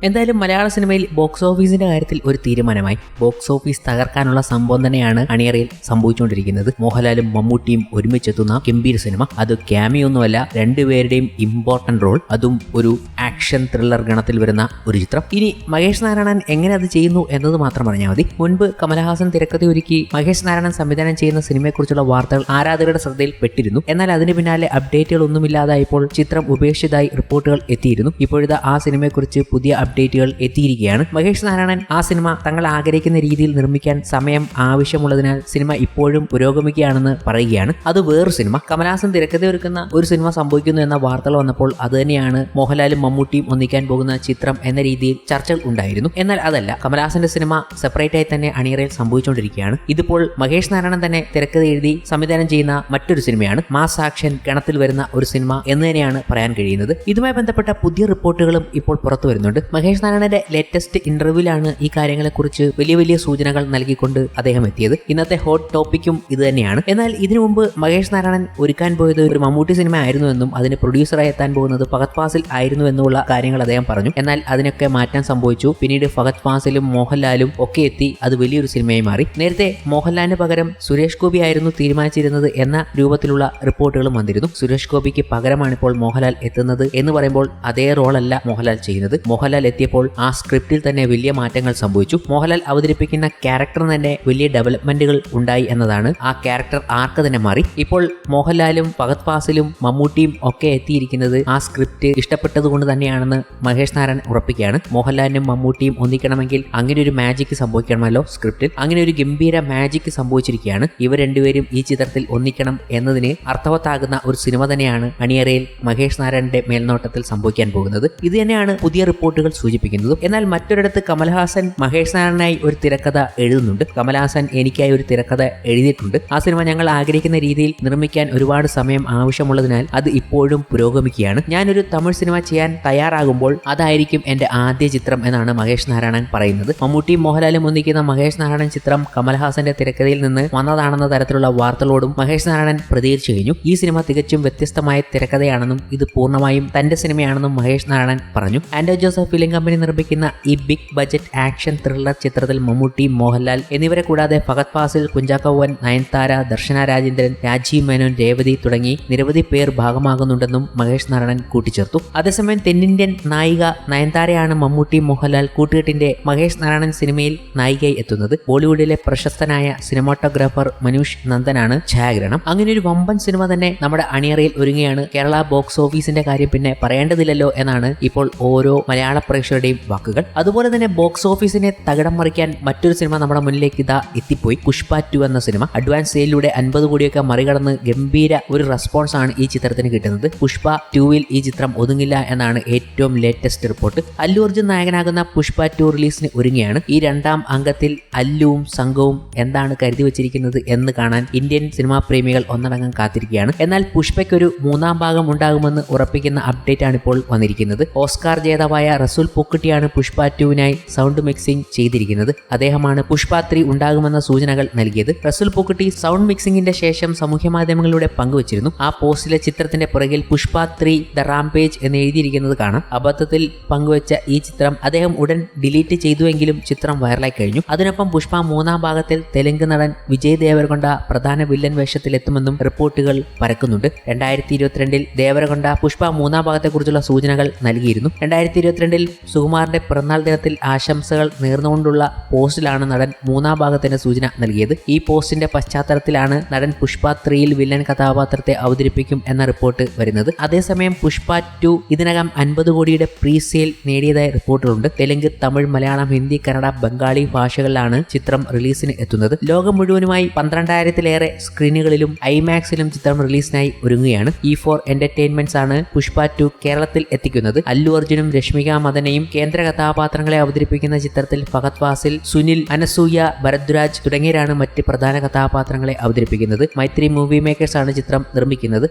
എന്തായാലും മലയാള സിനിമയിൽ ബോക്സ് ഓഫീസിന്റെ കാര്യത്തിൽ ഒരു തീരുമാനമായി. ബോക്സ് ഓഫീസ് തകർക്കാനുള്ള സംഭവം തന്നെയാണ് അണിയറയിൽ സംഭവിച്ചുകൊണ്ടിരിക്കുന്നത്. മോഹൻലാലും മമ്മൂട്ടിയും ഒരുമിച്ചെത്തുന്ന ഗംഭീര സിനിമ. അത് ക്യാമിയൊന്നുമല്ല, രണ്ടുപേരുടെയും ഇമ്പോർട്ടന്റ് റോൾ, അതും ഒരു ആക്ഷൻ ത്രില്ലർ ഗണത്തിൽ വരുന്ന ഒരു ചിത്രം. ഇനി മഹേഷ് നാരായണൻ എങ്ങനെ അത് ചെയ്യുന്നു എന്നത് മാത്രം പറഞ്ഞാൽ മതി. മുൻപ് കമലഹാസൻ തിരക്കഥ ഒരുക്കി മഹേഷ് നാരായണൻ സംവിധാനം ചെയ്യുന്ന സിനിമയെക്കുറിച്ചുള്ള വാർത്തകൾ ആരാധകരുടെ ശ്രദ്ധയിൽ പെട്ടിരുന്നു. എന്നാൽ അതിന് പിന്നാലെ അപ്ഡേറ്റുകൾ ഒന്നുമില്ലാതായപ്പോൾ ചിത്രം ഉപേക്ഷിച്ചതായി റിപ്പോർട്ടുകൾ എത്തിയിരുന്നു. ഇപ്പോഴത്തെ ആ സിനിമയെക്കുറിച്ച് പുതിയ അപ്ഡേറ്റുകൾ എത്തിയിരിക്കുകയാണ്. മഹേഷ് നാരായണൻ ആ സിനിമ തങ്ങൾ ആഗ്രഹിക്കുന്ന രീതിയിൽ നിർമ്മിക്കാൻ സമയം ആവശ്യമുള്ളതിനാൽ സിനിമ ഇപ്പോഴും പുരോഗമിക്കുകയാണെന്ന് പറയുകയാണ്. അത് വേറൊരു സിനിമ. കമലഹാസൻ തിരക്കഥ ഒരുക്കുന്ന ഒരു സിനിമ സംഭവിക്കുന്നു എന്ന വാർത്തകൾ വന്നപ്പോൾ അത് തന്നെയാണ് മോഹൻലാലും മമ്മൂട്ടിയും ഒന്നിക്കാൻ പോകുന്ന ചിത്രം എന്ന രീതിയിൽ ചർച്ചകൾ ഉണ്ടായിരുന്നു. എന്നാൽ അതല്ല, കമലഹാസന്റെ സിനിമ സെപ്പറേറ്റ് ആയി തന്നെ അണിയറയിൽ സംഭവിച്ചുകൊണ്ടിരിക്കുകയാണ്. ഇതിപ്പോൾ മഹേഷ് നാരായണൻ തന്നെ തിരക്കഥ എഴുതി സംവിധാനം ചെയ്യുന്ന മറ്റൊരു സിനിമയാണ്. മാസ് ആക്ഷൻ ഗണത്തിൽ വരുന്ന ഒരു സിനിമ എന്ന് തന്നെയാണ് പറയാൻ കഴിയുന്നത്. ഇതുമായി ബന്ധപ്പെട്ട പുതിയ റിപ്പോർട്ടുകളും ഇപ്പോൾ പുറത്തു വരുന്നുണ്ട്. മഹേഷ് നാരായണന്റെ ലേറ്റസ്റ്റ് ഇന്റർവ്യൂവിലാണ് ഈ കാര്യങ്ങളെക്കുറിച്ച് വലിയ വലിയ സൂചനകൾ നൽകിക്കൊണ്ട് അദ്ദേഹം എത്തിയത്. ഇന്നത്തെ ഹോട്ട് ടോപ്പിക്കും ഇത് തന്നെയാണ്. എന്നാൽ ഇതിനു മുമ്പ് മഹേഷ് നാരായണൻ ഒരുക്കാൻ പോയത് ഒരു മമ്മൂട്ടി സിനിമ ആയിരുന്നുവെന്നും അതിന് പ്രൊഡ്യൂസറായി എത്താൻ പോകുന്നത് ഫഹദ് ഫാസിൽ ആയിരുന്നു എന്നുള്ള കാര്യങ്ങൾ അദ്ദേഹം പറഞ്ഞു. എന്നാൽ അതിനൊക്കെ മാറ്റാൻ സംഭവിച്ചു. പിന്നീട് ഫഹദ് ഫാസിലും മോഹൻലാലും ഒക്കെ എത്തി അത് വലിയൊരു സിനിമയായി മാറി. നേരത്തെ മോഹൻലാലിന് പകരം സുരേഷ് ഗോപി ആയിരുന്നു തീരുമാനിച്ചിരുന്നത് എന്ന രൂപത്തിലുള്ള റിപ്പോർട്ടുകളും വന്നിരുന്നു. സുരേഷ് ഗോപിക്ക് പകരമാണ് ഇപ്പോൾ മോഹൻലാൽ എത്തുന്നത് എന്ന് പറയുമ്പോൾ അതേ റോളല്ല മോഹൻലാൽ ചെയ്യുന്നത്. മോഹൻലാൽ എത്തിയപ്പോൾ ആ സ്ക്രിപ്റ്റിൽ തന്നെ വലിയ മാറ്റങ്ങൾ സംഭവിച്ചു. മോഹൻലാൽ അവതരിപ്പിക്കുന്ന ക്യാരക്ടറിന് തന്നെ വലിയ ഡെവലപ്മെന്റുകൾ ഉണ്ടായി എന്നതാണ്. ആ ക്യാരക്ടർ ആർക്ക് തന്നെ മാറി. ഇപ്പോൾ മോഹൻലാലും ഫഹദ് ഫാസിലും മമ്മൂട്ടിയും ഒക്കെ എത്തിയിരിക്കുന്നത് ആ സ്ക്രിപ്റ്റ് ഇഷ്ടപ്പെട്ടതുകൊണ്ട് തന്നെയാണെന്ന് മഹേഷ് നാരായണൻ ഉറപ്പിക്കുകയാണ്. മോഹൻലാലിനും മമ്മൂട്ടിയും ഒന്നിക്കണമെങ്കിൽ അങ്ങനെ ഒരു മാജിക് സംഭവിക്കണമല്ലോ സ്ക്രിപ്റ്റിൽ. അങ്ങനെ ഒരു ഗംഭീര മാജിക് സംഭവിച്ചിരിക്കുകയാണ്. ഇവർ രണ്ടുപേരും ഈ ചിത്രത്തിൽ ഒന്നിക്കണം എന്നതിന് അർത്ഥവത്താകുന്ന ഒരു സിനിമ തന്നെയാണ് അണിയറയിൽ മഹേഷ് നാരായണന്റെ മേൽനോട്ടത്തിൽ സംഭവിക്കാൻ പോകുന്നത്. ഇത് തന്നെയാണ് പുതിയ റിപ്പോർട്ടുകൾ സൂചിപ്പിക്കുന്നത്. എന്നാൽ മറ്റൊരിടത്ത് കമൽഹാസൻ മഹേഷ് നാരായണനായി ഒരു തിരക്കഥ എഴുതുന്നുണ്ട്. കമൽഹാസൻ എനിക്കായി ഒരു തിരക്കഥ എഴുതിയിട്ടുണ്ട്. ആ സിനിമ ഞങ്ങൾ ആഗ്രഹിക്കുന്ന രീതിയിൽ നിർമ്മിക്കാൻ ഒരുപാട് സമയം ആവശ്യമുള്ളതിനാൽ അത് ഇപ്പോഴും പുരോഗമിക്കുകയാണ്. ഞാനൊരു തമിഴ് സിനിമ ചെയ്യാൻ തയ്യാറാകുമ്പോൾ അതായിരിക്കും എന്റെ ആദ്യ ചിത്രം എന്നാണ് മഹേഷ് നാരായണൻ പറയുന്നത്. മമ്മൂട്ടിയും മോഹൻലാലും ഒന്നിക്കുന്ന മഹേഷ് നാരായണൻ ചിത്രം കമൽഹാസന്റെ തിരക്കഥയിൽ നിന്ന് വന്നതാണെന്ന തരത്തിലുള്ള വാർത്തകളോടും മഹേഷ് നാരായണൻ പ്രതികരിച്ചു കഴിഞ്ഞു. ഈ സിനിമ തികച്ചും വ്യത്യസ്തമായ തിരക്കഥയാണെന്നും ഇത് പൂർണ്ണമായും തന്റെ സിനിമയാണെന്നും മഹേഷ് നാരായണൻ പറഞ്ഞു. ആൻഡോ ജോസഫ് ഫിലിം കമ്പനി നിർമ്മിക്കുന്ന ഈ ബിഗ് ബജറ്റ് ആക്ഷൻ ത്രില്ലർ ചിത്രത്തിൽ മമ്മൂട്ടി, മോഹൻലാൽ എന്നിവരെ കൂടാതെ ഫഹദ് ഫാസിൽ, കുഞ്ചാക്കോ ബോബൻ, നയൻതാര, ദർശന രാജേന്ദ്രൻ, രാജീവ് മേനോൻ, രേവതി തുടങ്ങി നിരവധി പേർ ഭാഗമാകുന്നുണ്ടെന്നും മഹേഷ് നാരായണൻ കൂട്ടിച്ചേർത്തു. അതേസമയം തെന്നിന്ത്യൻ നായിക നയൻതാരയാണ് മമ്മൂട്ടി മോഹൻലാൽ കൂട്ടുകെട്ടിന്റെ മഹേഷ് നാരായണൻ സിനിമയിൽ നായികയായി എത്തുന്നത്. ബോളിവുഡിലെ പ്രശസ്തനായ സിനിമാറ്റോഗ്രാഫർ മനൂഷ് നന്ദനാണ് ഛായാഗ്രഹണം. അങ്ങനെ ഒരു വമ്പൻ സിനിമ തന്നെ നമ്മുടെ അണിയറയിൽ ഒരുങ്ങുകയാണ്. കേരള ബോക്സ് ഓഫീസിന്റെ കാര്യം പിന്നെ പറയേണ്ടതില്ലല്ലോ എന്നാണ് ഇപ്പോൾ ഓരോ മലയാള പ്രേക്ഷകരുടെയും വാക്കുകൾ. അതുപോലെ തന്നെ ബോക്സ് ഓഫീസിനെ തകിടം മറിക്കാൻ മറ്റൊരു സിനിമ നമ്മുടെ മുന്നിലേക്ക് ഇതാ എത്തിപ്പോയി. പുഷ്പ 2 എന്ന സിനിമ അഡ്വാൻസ് സെയിലൂടെ 50 കോടിയൊക്കെ മറികടന്ന് ഗംഭീര ഒരു റെസ്പോൺസ് ആണ് ഈ ചിത്രത്തിന് കിട്ടുന്നത്. പുഷ്പ 2-ൽ ഈ ചിത്രം ഒതുങ്ങില്ല എന്നാണ് ഏറ്റവും ലേറ്റസ്റ്റ് റിപ്പോർട്ട്. അല്ലു അർജുൻ നായകനാകുന്ന പുഷ്പ 2 റിലീസിന് ഒരുങ്ങിയാണ്. ഈ രണ്ടാം അംഗത്തിൽ അല്ലുവും സംഘവും എന്താണ് കരുതി വെച്ചിരിക്കുന്നത് എന്ന് കാണാൻ ഇന്ത്യൻ സിനിമാ പ്രേമികൾ ഒന്നടങ്കം കാത്തിരിക്കുകയാണ്. എന്നാൽ പുഷ്പയ്ക്കൊരു മൂന്നാം ഭാഗം ഉണ്ടാകുമെന്ന് ഉറപ്പിക്കുന്ന അപ്ഡേറ്റ് ആണ് ഇപ്പോൾ വന്നിരിക്കുന്നത്. ഓസ്കാർ ജേതാവായ റസൂൽ പൂക്കുട്ടിയാണ് പുഷ്പ 2-നായി സൗണ്ട് മിക്സിംഗ് ചെയ്തിരിക്കുന്നത്. അദ്ദേഹമാണ് പുഷ്പ 3 ഉണ്ടാകുമെന്ന സൂചനകൾ നൽകിയത്. റസൂൽ പൂക്കുട്ടി സൗണ്ട് മിക്സിംഗിന്റെ ശേഷം സാമൂഹ്യ മാധ്യമങ്ങളിലൂടെ പങ്കുവച്ചിരുന്നു. ആ പോസ്റ്റിലെ ചിത്രത്തിന്റെ പുറകിൽ പുഷ്പ 3 ദ റാംപേജ് എന്ന് എഴുതിയിരിക്കുന്നത് കാണാം. അബദ്ധത്തിൽ പങ്കുവച്ച ഈ ചിത്രം അദ്ദേഹം ഉടൻ ഡിലീറ്റ് ചെയ്തുവെങ്കിലും ചിത്രം വൈറലായി കഴിഞ്ഞു. അതിനൊപ്പം പുഷ്പ 3-ാം ഭാഗത്തിൽ തെലുങ്ക് നടൻ വിജയ് ദേവരകൊണ്ട പ്രധാന വില്ലൻ വേഷത്തിലെത്തുമെന്നും റിപ്പോർട്ടുകൾ പരക്കുന്നുണ്ട്. 2022-ൽ ദേവരകൊണ്ട പുഷ്പ 3-ാം ഭാഗത്തെക്കുറിച്ചുള്ള സൂചനകൾ നൽകിയിരുന്നു. 2022-ൽ സുകുമാറിന്റെ പിറന്നാൾ ദിനത്തിൽ ആശംസകൾ നേർന്നുകൊണ്ടുള്ള പോസ്റ്റിലാണ് നടൻ 3-ാം ഭാഗത്തിന്റെ സൂചന നൽകിയത്. ഈ പോസ്റ്റിന്റെ പശ്ചാത്തലത്തിലാണ് നടൻ പുഷ്പ 3-ൽ വില്ലൻ കഥാപാത്രത്തെ അവതരിപ്പിക്കും എന്ന റിപ്പോർട്ട് വരുന്നത്. അതേസമയം പുഷ്പ 2 ഇതിനകം 50 കോടിയുടെ പ്രീ സെയിൽ നേടിയതായി റിപ്പോർട്ടുകളുണ്ട്. തെലുങ്ക്, തമിഴ്, മലയാളം, ഹിന്ദി, കന്നഡ, ബംഗാളി ഭാഷകളിലാണ് ചിത്രം റിലീസിന് എത്തുന്നത്. ലോകം മുഴുവനുമായി 12,000-ലേറെ സ്ക്രീനുകളിലും ഐമാക്സിലും ചിത്രം റിലീസിനായി ഒരുങ്ങുകയാണ്. E4 എന്റർടൈൻമെന്റ്സ് ആണ് പുഷ്പ 2 കേരളത്തിൽ എത്തിക്കുന്നത്. അല്ലു അർജുനും രശ്മിക മദനയും കേന്ദ്ര കഥാപാത്രങ്ങളെ അവതരിപ്പിക്കുന്ന ചിത്രത്തിൽ ഫഹദ് ഫാസിൽ, സുനിൽ, അനസൂയ, ഭരദ്വാജ് തുടങ്ങിയവരാണ് മറ്റ് പ്രധാന കഥാപാത്രങ്ങളെ അവതരിപ്പിക്കുന്നത്. മൈത്രി മൂവി മേക്കേഴ്സ് ആണ് ചിത്രം നിർമ്മിക്കുന്നത്.